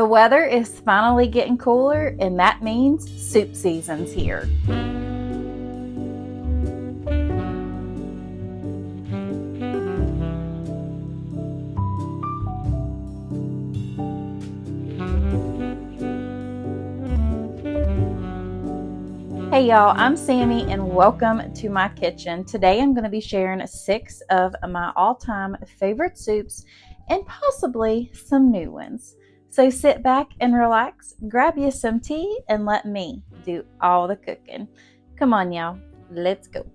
The weather is finally getting cooler, and that means soup season's here. Hey y'all, I'm Sammy and welcome to my kitchen. Today I'm going to be sharing 6 of my all-time favorite soups and possibly some new ones. So sit back and relax, grab you some tea, and let me do all the cooking. Come on y'all, let's go.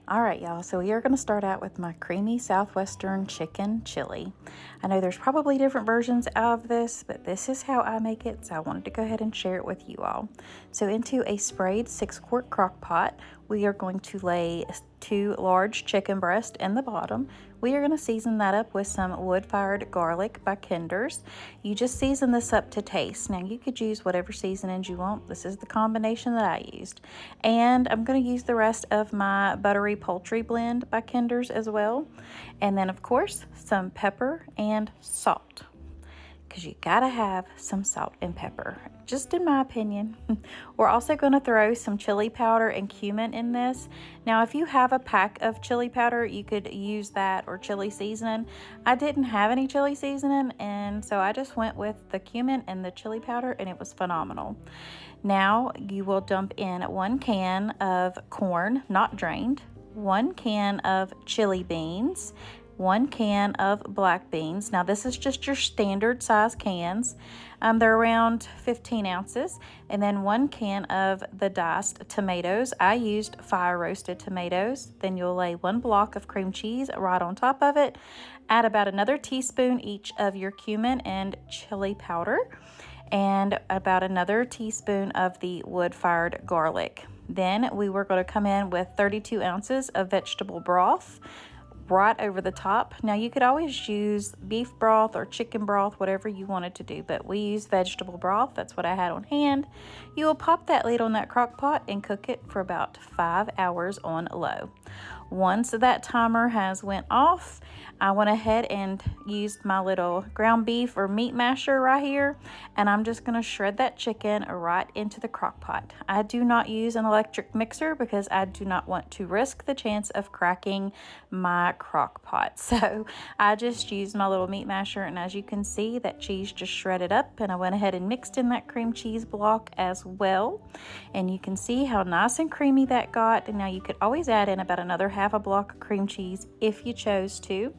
Alright y'all, so we are going to start out with my creamy southwestern chicken chili. I know there's probably different versions of this, but this is how I make it, so I wanted to go ahead and share it with you all. So into a sprayed 6-quart crock pot, we are going to lay 2 large chicken breasts in the bottom. We are going to season that up with some wood-fired garlic by Kinder's. You just season this up to taste. Now you could use whatever seasonings you want. This is the combination that I used. And I'm going to use the rest of my buttery poultry blend by Kinder's as well. And then of course some pepper and salt, because you gotta have some salt and pepper, just in my opinion. We're also going to throw some chili powder and cumin in this. Now if you have a pack of chili powder, you could use that, or chili seasoning. I didn't have any chili seasoning, and so I just went with the cumin and the chili powder, and it was phenomenal. Now you will dump in 1 can of corn, not drained, 1 can of chili beans, 1 can of black beans. Now this is just your standard size cans. They're around 15 ounces. And then 1 can of the diced tomatoes. I used fire roasted tomatoes. Then you'll lay 1 block of cream cheese right on top of it. Add about another teaspoon each of your cumin and chili powder, and about another teaspoon of the wood-fired garlic. Then we were going to come in with 32 ounces of vegetable broth right over the top. Now you could always use beef broth or chicken broth, whatever you wanted to do, but we use vegetable broth. That's what I had on hand. You will pop that lid on that crock pot and cook it for about 5 hours on low. Once that timer has went off, I went ahead and used my little ground beef or meat masher right here, and I'm just going to shred that chicken right into the crock pot. I do not use an electric mixer because I do not want to risk the chance of cracking my crock pot. So I just used my little meat masher, and as you can see, that cheese just shredded up, and I went ahead and mixed in that cream cheese block as well. And you can see how nice and creamy that got. And now you could always add in about another half a block of cream cheese if you chose to.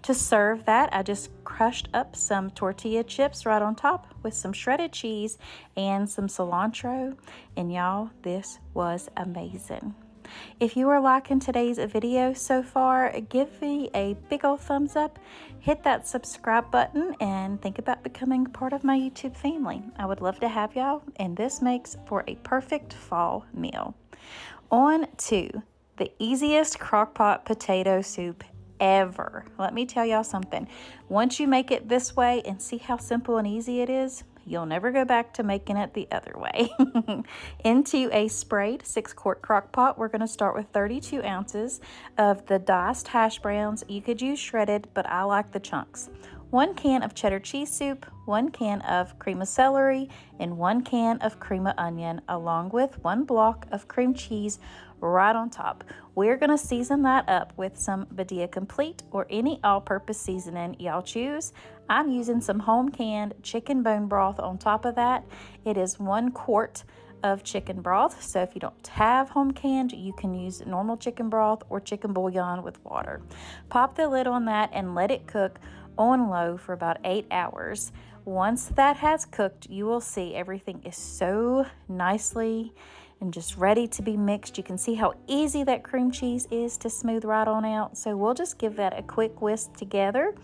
To serve that, I just crushed up some tortilla chips right on top with some shredded cheese and some cilantro. And y'all, this was amazing. If you are liking today's video so far, give me a big old thumbs up, hit that subscribe button, and think about becoming part of my YouTube family. I would love to have y'all, and this makes for a perfect fall meal. On to the easiest crockpot potato soup ever. Let me tell y'all something. Once you make it this way and see how simple and easy it is, you'll never go back to making it the other way. Into a sprayed 6-quart crock pot, we're going to start with 32 ounces of the diced hash browns. You could use shredded, but I like the chunks. 1 can of cheddar cheese soup, 1 can of cream of celery, and 1 can of cream of onion, along with 1 block of cream cheese right on top. We're going to season that up with some Badia Complete or any all-purpose seasoning y'all choose. I'm using some home canned chicken bone broth on top of that. It is 1 quart of chicken broth, so if you don't have home canned, you can use normal chicken broth or chicken bouillon with water. Pop the lid on that and let it cook on low for about 8 hours. Once that has cooked, you will see everything is so nicely and just ready to be mixed. You can see how easy that cream cheese is to smooth right on out. So we'll just give that a quick whisk together.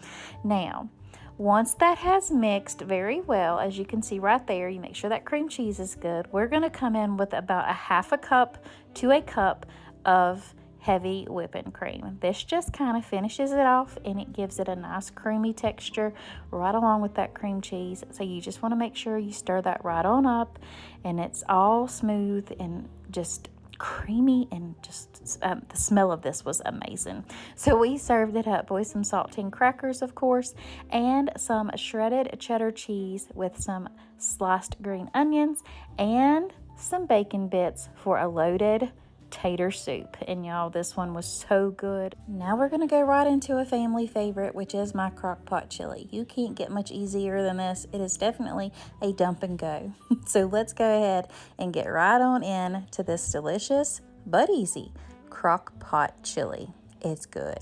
Now, once that has mixed very well, as you can see right there, you make sure that cream cheese is good. We're going to come in with about a half a cup to a cup of heavy whipping cream. This just kind of finishes it off, and it gives it a nice creamy texture right along with that cream cheese. So you just want to make sure you stir that right on up and it's all smooth and just creamy, and just the smell of this was amazing. So we served it up with some saltine crackers, of course, and some shredded cheddar cheese with some sliced green onions and some bacon bits for a loaded tater soup. And y'all, this one was so good. Now we're gonna go right into a family favorite, which is my Crockpot Chili. You can't get much easier than this. It is definitely a dump and go. So let's go ahead and get right on in to this delicious but easy Crockpot Chili. It's good.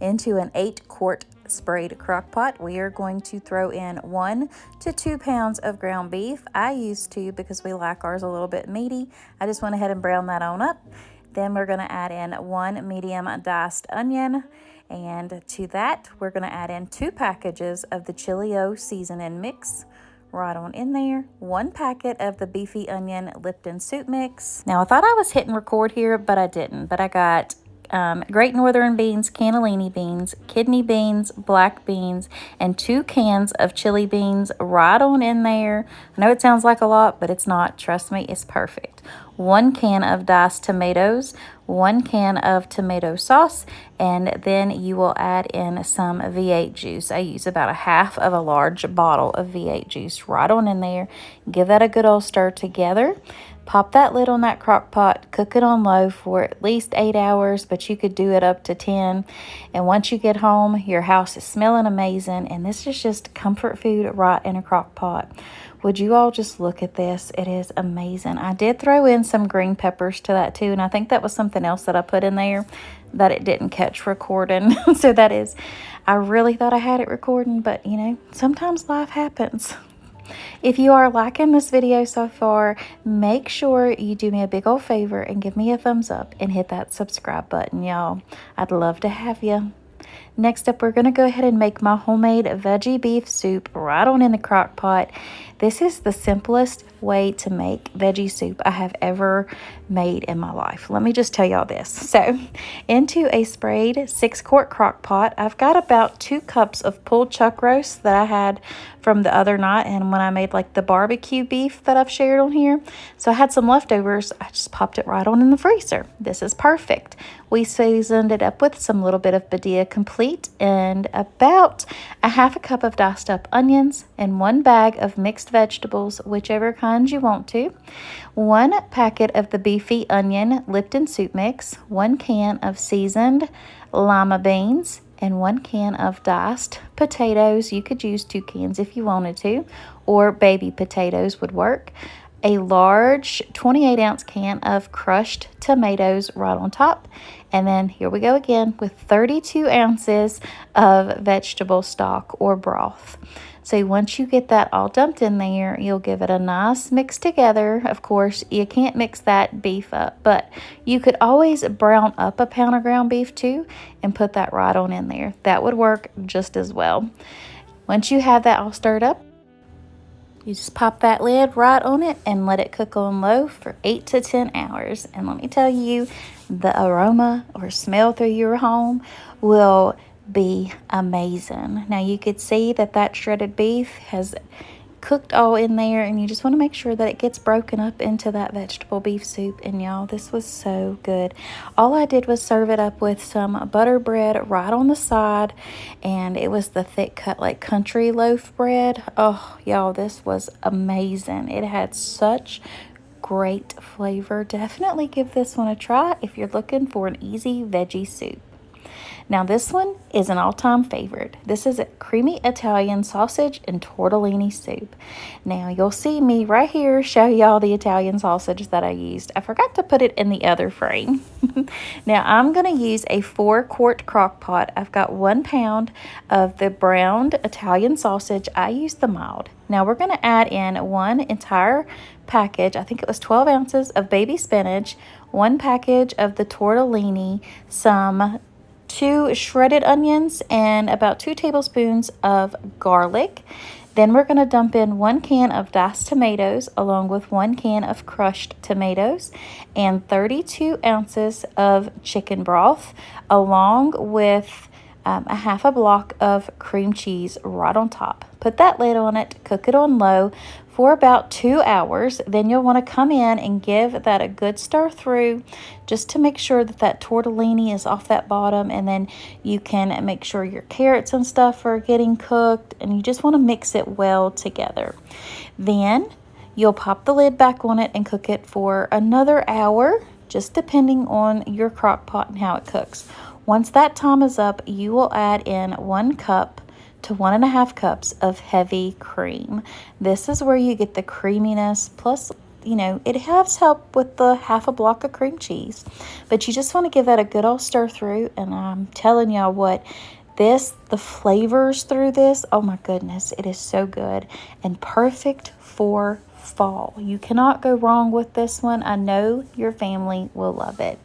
Into an 8-quart sprayed crock pot, we are going to throw in 1 to 2 pounds of ground beef. I used to because we like ours a little bit meaty. I just went ahead and browned that on up. Then we're going to add in 1 medium diced onion, and to that we're going to add in 2 packages of the Chili-O seasoning mix. Right on in there. 1 packet of the beefy onion Lipton soup mix. Now I thought I was hitting record here, but I didn't. But I got Great Northern beans, cannellini beans, kidney beans, black beans, and 2 cans of chili beans right on in there. I know it sounds like a lot, but it's not. Trust me, it's perfect. 1 can of diced tomatoes, 1 can of tomato sauce, and then you will add in some V8 juice. I use about 1/2 of a large bottle of V8 juice right on in there. Give that a good old stir together. Pop that lid on that crock pot, cook it on low for at least 8 hours, but you could do it up to 10. And once you get home, your house is smelling amazing, and this is just comfort food right in a crock pot. Would you all just look at this? It is amazing. I did throw in some green peppers to that too, and I think that was something else that I put in there that it didn't catch recording. So that is, I really thought I had it recording, but you know, sometimes life happens. If you are liking this video so far, make sure you do me a big old favor and give me a thumbs up and hit that subscribe button, y'all. I'd love to have you. Next up, we're going to go ahead and make my homemade veggie beef soup right on in the crock pot. This is the simplest way to make veggie soup I have ever made in my life. Let me just tell y'all this. So, into a sprayed 6-quart crock pot, I've got about 2 cups of pulled chuck roast that I had from the other night, and when I made like the barbecue beef that I've shared on here. So I had some leftovers. I just popped it right on in the freezer. This is perfect. We seasoned it up with some little bit of Badia Complete and about 1/2 cup of diced up onions and 1 bag of mixed vegetables, whichever kind you want to. 1 packet of the beefy onion Lipton soup mix, 1 can of seasoned lima beans, and 1 can of diced potatoes. You could use 2 cans if you wanted to, or baby potatoes would work. A large 28-ounce can of crushed tomatoes right on top. And then here we go again with 32 ounces of vegetable stock or broth. So once you get that all dumped in there, you'll give it a nice mix together. Of course, you can't mix that beef up, but you could always brown up a pound of ground beef too and put that right on in there. That would work just as well. Once you have that all stirred up, you just pop that lid right on it and let it cook on low for 8 to 10 hours. And let me tell you, the aroma or smell through your home will be amazing. Now you could see that that shredded beef has cooked all in there, and you just want to make sure that it gets broken up into that vegetable beef soup. And y'all, this was so good. All I did was serve it up with some butter bread right on the side, and it was the thick cut like country loaf bread. Oh y'all, this was amazing. It had such great flavor. Definitely give this one a try if you're looking for an easy veggie soup. Now this one is an all-time favorite. This is a creamy Italian sausage and tortellini soup. Now you'll see me right here show y'all the Italian sausage that I used. I forgot to put it in the other frame. Now I'm going to use a 4-quart crock pot. I've got 1 pound of the browned Italian sausage. I used the mild. Now we're going to add in 1 entire package, I think it was 12 ounces of baby spinach, 1 package of the tortellini, some 2 shredded onions, and about 2 tablespoons of garlic. Then we're going to dump in 1 can of diced tomatoes along with 1 can of crushed tomatoes and 32 ounces of chicken broth along with a half a block of cream cheese right on top. Put that lid on it, cook it on low for about 2 hours. Then you'll want to come in and give that a good stir through just to make sure that that tortellini is off that bottom, and then you can make sure your carrots and stuff are getting cooked, and you just want to mix it well together. Then you'll pop the lid back on it and cook it for another hour, just depending on your crock pot and how it cooks. Once that time is up, you will add in 1 cup to 1.5 cups of heavy cream. This is where you get the creaminess, plus, you know, it has help with the half a block of cream cheese. But you just want to give that a good old stir through, and I'm telling y'all what, the flavors through this, oh my goodness, it is so good and perfect for fall. You cannot go wrong with this one. I know your family will love it.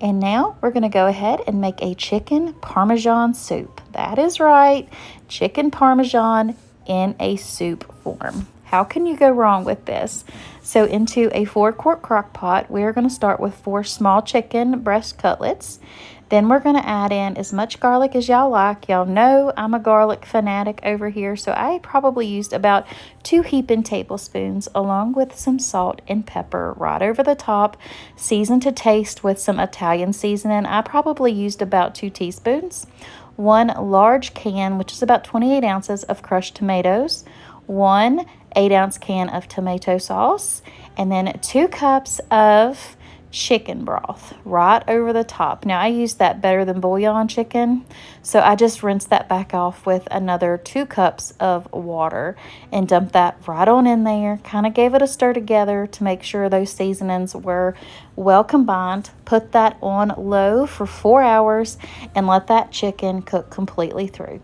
And now we're going to go ahead and make a chicken Parmesan soup. That is right, chicken Parmesan in a soup form. How can you go wrong with this? So into a 4-quart crock pot, we're going to start with 4 small chicken breast cutlets. Then we're going to add in as much garlic as y'all like. Y'all know I'm a garlic fanatic over here, so I probably used about 2 heaping tablespoons, along with some salt and pepper right over the top, seasoned to taste with some Italian seasoning. I probably used about 2 teaspoons. 1 large can, which is about 28 ounces of crushed tomatoes. 1 8-ounce can of tomato sauce, and then 2 cups of chicken broth right over the top. Now I use that better than bouillon chicken, so I just rinse that back off with another 2 cups of water and dump that right on in there. Kind of gave it a stir together to make sure those seasonings were well combined. Put that on low for 4 hours and let that chicken cook completely through.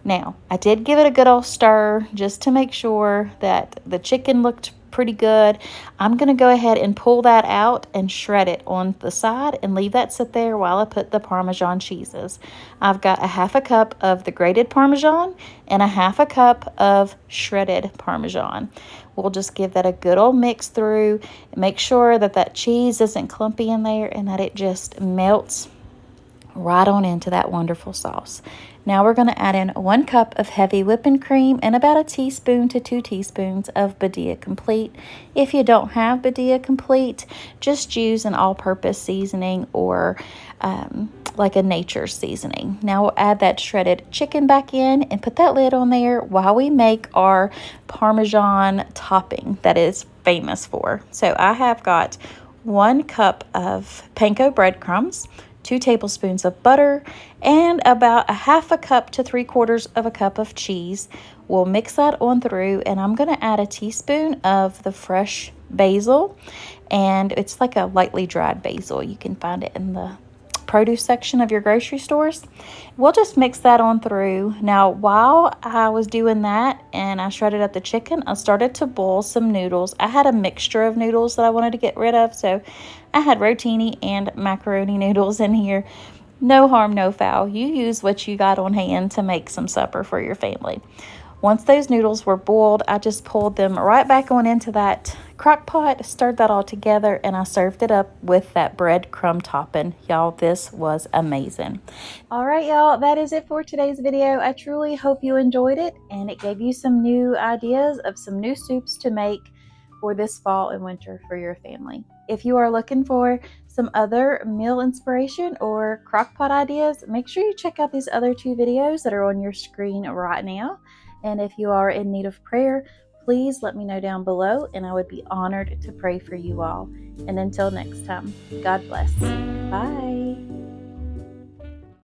Now I did give it a good old stir just to make sure that the chicken looked pretty good. I'm going to go ahead and pull that out and shred it on the side and leave that sit there while I put the Parmesan cheeses. I've got a 1/2 cup of the grated Parmesan and a 1/2 cup of shredded Parmesan. We'll just give that a good old mix through and make sure that that cheese isn't clumpy in there and that it just melts right on into that wonderful sauce. Now we're going to add in 1 cup of heavy whipping cream and about 1 teaspoon to 2 teaspoons of Badia Complete. If you don't have Badia Complete, just use an all-purpose seasoning or like a nature seasoning. Now we'll add that shredded chicken back in and put that lid on there while we make our Parmesan topping that is famous for. So I have got 1 cup of panko breadcrumbs, 2 tablespoons of butter, and about a 1/2 cup to 3/4 of a cup of cheese. We'll mix that on through, and I'm going to add a teaspoon of the fresh basil, and it's like a lightly dried basil. You can find it in the produce section of your grocery stores. We'll just mix that on through. Now while I was doing that and I shredded up the chicken, I started to boil some noodles. I had a mixture of noodles that I wanted to get rid of, so I had rotini and macaroni noodles in here. No harm, no foul. You use what you got on hand to make some supper for your family. Once those noodles were boiled, I just pulled them right back on into that crock pot, stirred that all together, and I served it up with that breadcrumb topping. Y'all, this was amazing. All right, y'all, that is it for today's video. I truly hope you enjoyed it, and it gave you some new ideas of some new soups to make for this fall and winter for your family. If you are looking for some other meal inspiration or crock pot ideas, make sure you check out these other 2 videos that are on your screen right now. And if you are in need of prayer, please let me know down below, and I would be honored to pray for you all. And until next time, God bless. Bye.